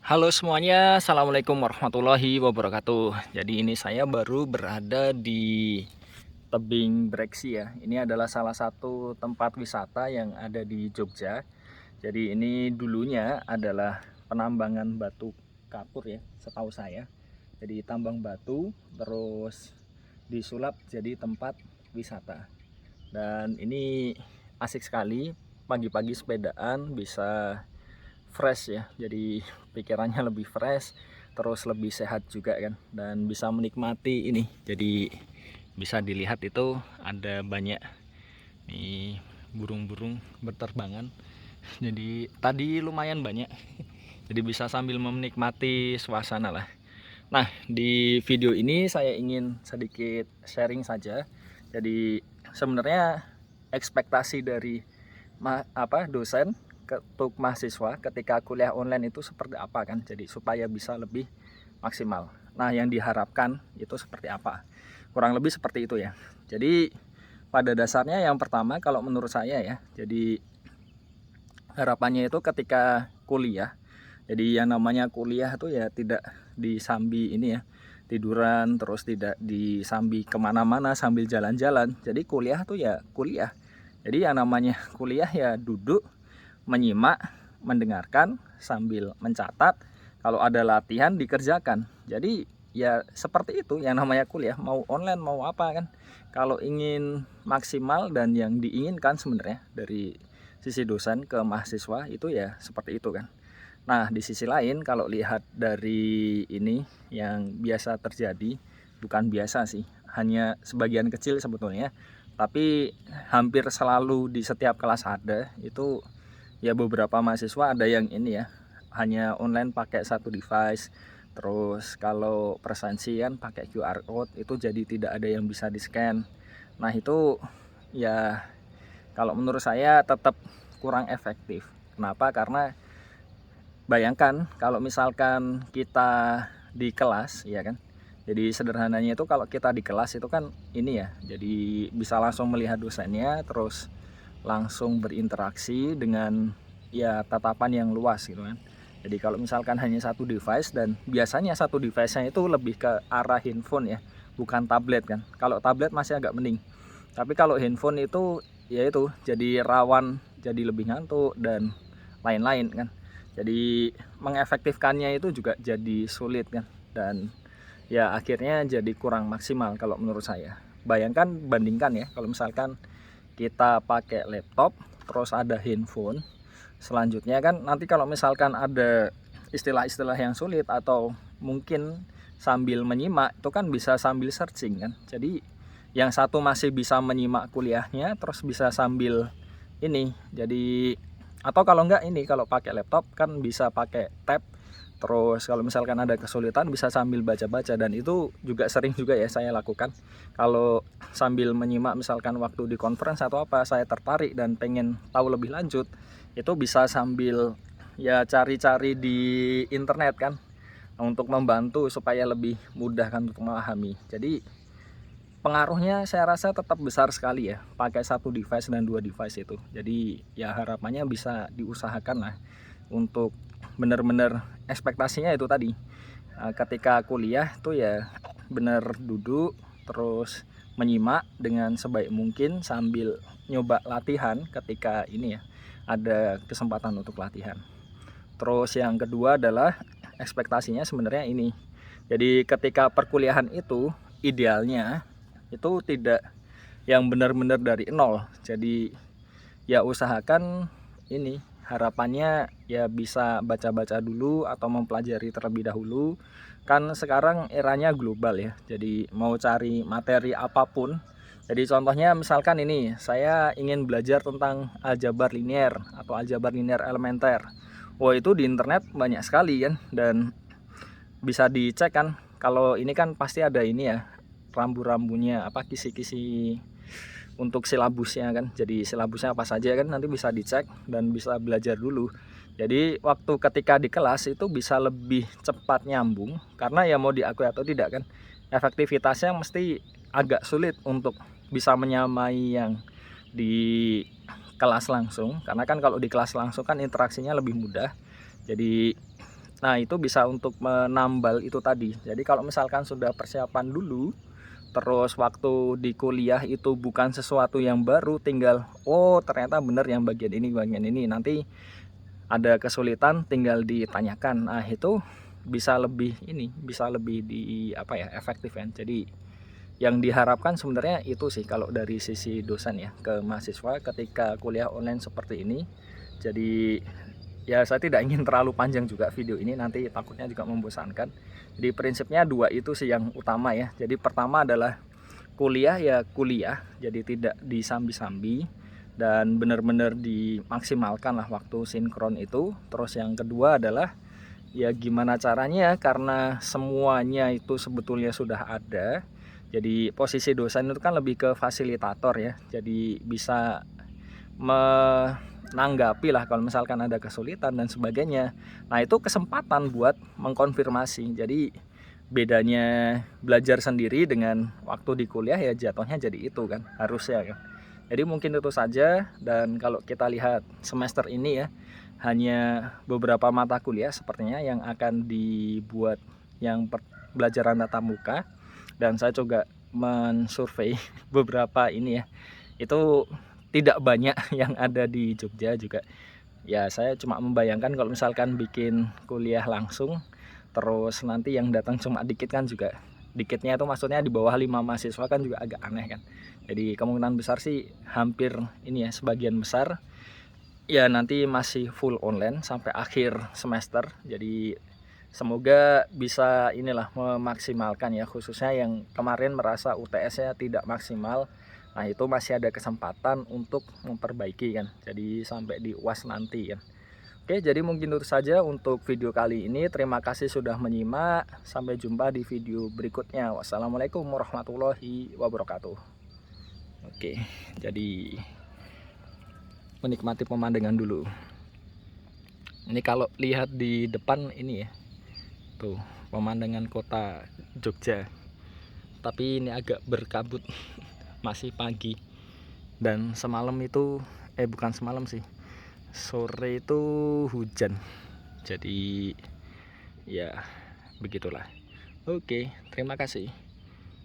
Halo semuanya, Assalamualaikum warahmatullahi wabarakatuh. Jadi ini saya baru berada di tebing Breksi ya. Ini adalah salah satu tempat wisata yang ada di Jogja. Jadi ini dulunya adalah penambangan batu kapur ya, setahu saya. Jadi tambang batu terus disulap jadi tempat wisata. Dan ini asik sekali, pagi-pagi sepedaan bisa fresh ya, jadi pikirannya lebih fresh, terus lebih sehat juga kan, dan bisa menikmati ini. Jadi bisa dilihat itu ada banyak nih burung-burung berterbangan, jadi tadi lumayan banyak. Jadi bisa sambil menikmati suasana lah. Nah, di video ini saya ingin sedikit sharing saja. Jadi sebenarnya ekspektasi dari dosen untuk mahasiswa ketika kuliah online itu seperti apa kan, jadi supaya bisa lebih maksimal. Nah, yang diharapkan itu seperti apa, kurang lebih seperti itu ya. Jadi pada dasarnya yang pertama kalau menurut saya ya, jadi harapannya itu ketika kuliah, jadi yang namanya kuliah itu ya tidak disambi ini ya, tiduran, terus tidak disambi kemana-mana sambil jalan-jalan. Jadi kuliah tuh ya kuliah. Jadi yang namanya kuliah ya duduk, menyimak, mendengarkan, sambil mencatat. Kalau ada latihan dikerjakan. Jadi ya seperti itu yang namanya kuliah, mau online mau apa kan. Kalau ingin maksimal dan yang diinginkan sebenarnya dari sisi dosen ke mahasiswa itu ya seperti itu kan. Nah, di sisi lain kalau lihat dari ini yang biasa terjadi, bukan biasa sih, hanya sebagian kecil sebetulnya, tapi hampir selalu di setiap kelas ada, itu ya beberapa mahasiswa ada yang ini ya, hanya online pakai satu device. Terus kalau presensi kan pakai QR code, itu jadi tidak ada yang bisa di-scan. Nah, itu ya kalau menurut saya tetap kurang efektif. Kenapa? Karena bayangkan kalau misalkan kita di kelas ya kan. Jadi sederhananya itu kalau kita di kelas itu kan ini ya, jadi bisa langsung melihat dosennya, terus langsung berinteraksi dengan ya tatapan yang luas gitu kan. Jadi kalau misalkan hanya satu device, dan biasanya satu device-nya itu lebih ke arah handphone ya, bukan tablet kan. Kalau tablet masih agak mending. Tapi kalau handphone itu ya itu jadi rawan, jadi lebih ngantuk dan lain-lain kan. Jadi mengefektifkannya itu juga jadi sulit kan, dan ya akhirnya jadi kurang maksimal kalau menurut saya. Bayangkan, bandingkan ya, kalau misalkan kita pakai laptop terus ada handphone, selanjutnya kan nanti kalau misalkan ada istilah-istilah yang sulit atau mungkin sambil menyimak itu kan bisa sambil searching kan. Jadi yang satu masih bisa menyimak kuliahnya terus bisa sambil ini, jadi atau kalau enggak ini, kalau pakai laptop kan bisa pakai tab, terus kalau misalkan ada kesulitan bisa sambil baca-baca. Dan itu juga sering juga ya saya lakukan. Kalau sambil menyimak misalkan waktu di conference atau apa, saya tertarik dan pengen tahu lebih lanjut, itu bisa sambil ya cari-cari di internet kan, untuk membantu supaya lebih mudah kan untuk memahami. Jadi pengaruhnya saya rasa tetap besar sekali ya, pakai satu device dan dua device itu. Jadi ya harapannya bisa diusahakan lah untuk benar-benar ekspektasinya itu tadi. Ketika kuliah tuh ya benar duduk, terus menyimak dengan sebaik mungkin sambil nyoba latihan ketika ini ya ada kesempatan untuk latihan. Terus yang kedua adalah ekspektasinya sebenarnya ini. Jadi ketika perkuliahan itu idealnya itu tidak yang benar-benar dari nol. Jadi ya usahakan ini, harapannya ya bisa baca-baca dulu atau mempelajari terlebih dahulu. Kan sekarang eranya global ya, jadi mau cari materi apapun. Jadi contohnya misalkan ini, saya ingin belajar tentang aljabar linier atau aljabar linier elementer. Wah, itu di internet banyak sekali kan, dan bisa dicek kan. Kalau ini kan pasti ada ini ya, rambu-rambunya, apa kisi-kisi untuk silabusnya kan. Jadi silabusnya apa saja kan nanti bisa dicek dan bisa belajar dulu. Jadi waktu ketika di kelas itu bisa lebih cepat nyambung, karena ya mau diakui atau tidak kan, efektivitasnya mesti agak sulit untuk bisa menyamai yang di kelas langsung. Karena kan kalau di kelas langsung kan interaksinya lebih mudah. Jadi Nah, itu bisa untuk menambal itu tadi. Jadi kalau misalkan sudah persiapan dulu, terus waktu di kuliah itu bukan sesuatu yang baru, tinggal oh ternyata benar yang bagian ini, nanti ada kesulitan tinggal ditanyakan. Nah, itu bisa lebih bisa lebih di apa ya, efektif kan. Jadi yang diharapkan sebenarnya itu sih kalau dari sisi dosen ya ke mahasiswa ketika kuliah online seperti ini. Jadi ya saya tidak ingin terlalu panjang juga video ini, nanti takutnya juga membosankan. Jadi prinsipnya dua itu sih yang utama ya. Jadi pertama adalah kuliah ya kuliah, jadi tidak disambi-sambi dan benar-benar dimaksimalkan lah waktu sinkron itu. Terus yang kedua adalah ya gimana caranya, karena semuanya itu sebetulnya sudah ada. Jadi posisi dosen itu kan lebih ke fasilitator ya, jadi bisa menanggapi lah kalau misalkan ada kesulitan dan sebagainya. Nah, itu kesempatan buat mengkonfirmasi. Jadi bedanya belajar sendiri dengan waktu di kuliah ya jatuhnya jadi itu kan, harusnya kan. Jadi mungkin itu saja. Dan kalau kita lihat semester ini ya, hanya beberapa mata kuliah sepertinya yang akan dibuat yang pelajaran tatap muka. Dan saya juga mensurvei beberapa ini ya, itu tidak banyak yang ada di Jogja juga. Ya saya cuma membayangkan kalau misalkan bikin kuliah langsung terus nanti yang datang cuma dikit kan juga, dikitnya itu maksudnya di bawah 5 mahasiswa kan juga agak aneh kan. Jadi kemungkinan besar sih hampir ini ya, sebagian besar ya nanti masih full online sampai akhir semester. Jadi semoga bisa inilah memaksimalkan ya, khususnya yang kemarin merasa UTS-nya tidak maksimal. Nah, itu masih ada kesempatan untuk memperbaiki kan. Jadi sampai di UAS nanti kan. Oke, jadi mungkin itu saja untuk video kali ini. Terima kasih sudah menyimak. Sampai jumpa di video berikutnya. Wassalamualaikum warahmatullahi wabarakatuh. Oke, jadi menikmati pemandangan dulu. Ini kalau lihat di depan ini ya, tuh pemandangan kota Jogja. Tapi ini agak berkabut, masih pagi. Dan semalam itu bukan semalam sih, sore itu hujan. Jadi ya begitulah. Oke, terima kasih.